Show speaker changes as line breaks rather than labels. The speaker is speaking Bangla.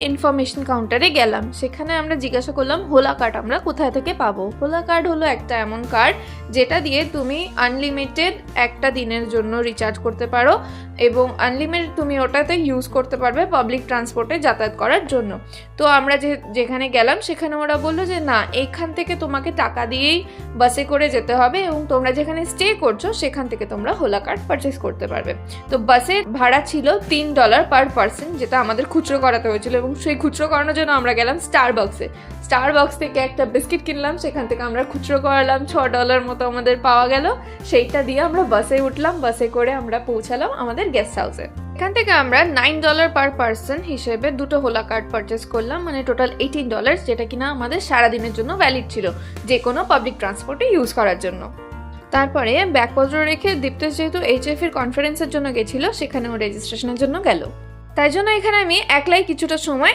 ইনফরমেশন কাউন্টারে গেলাম, সেখানে আমরা জিজ্ঞাসা করলাম হোলা কার্ড আমরা কোথায় থেকে পাবো। হোলা কার্ড হলো একটা এমন কার্ড যেটা দিয়ে তুমি আনলিমিটেড একটা দিনের জন্য রিচার্জ করতে পারো এবং আনলিমিটেড তুমি ওটাতে ইউজ করতে পারবে পাবলিক ট্রান্সপোর্টে যাতায়াত করার জন্য। তো আমরা যেখানে গেলাম সেখানে ওরা বললো যে না, এইখান থেকে তোমাকে টাকা দিয়েই বাসে করে যেতে হবে এবং তোমরা যেখানে স্টে করছো সেখান থেকে তোমরা হোলা কার্ড পারচেস করতে পারবে। তো বাসের ভাড়া ছিল $3 পার পার্সন, যেটা আমাদের খুচরো করাতে হয়েছিল এবং সেই খুচরো করানোর জন্য আমরা গেলাম স্টারবাক্স থেকে একটা বিস্কিট কিনলাম, সেখান থেকে আমরা খুচরো করালাম, $6 মতো আমাদের পাওয়া গেল। সেইটা দিয়ে আমরা বাসে উঠলাম, বাসে করে আমরা পৌঁছালাম আমাদের গেস্ট হাউসে। এখান থেকে আমরা $9 পার পার্সন হিসেবে দুটো হোলা কার্ড পারচেস করলাম, মানে টোটাল $18, যেটা কিনা আমাদের সারাদিনের জন্য ভ্যালিড ছিল যে কোনো পাবলিক ট্রান্সপোর্টে ইউজ করার জন্য। তারপরে ব্যাগপত্র রেখে দীপ্তেশ যেহেতু HF এর কনফারেন্সের জন্য গেছিল, সেখানে ও রেজিস্ট্রেশনের জন্য গেল। তাই জন্য এখানে আমি একলাই কিছুটা সময়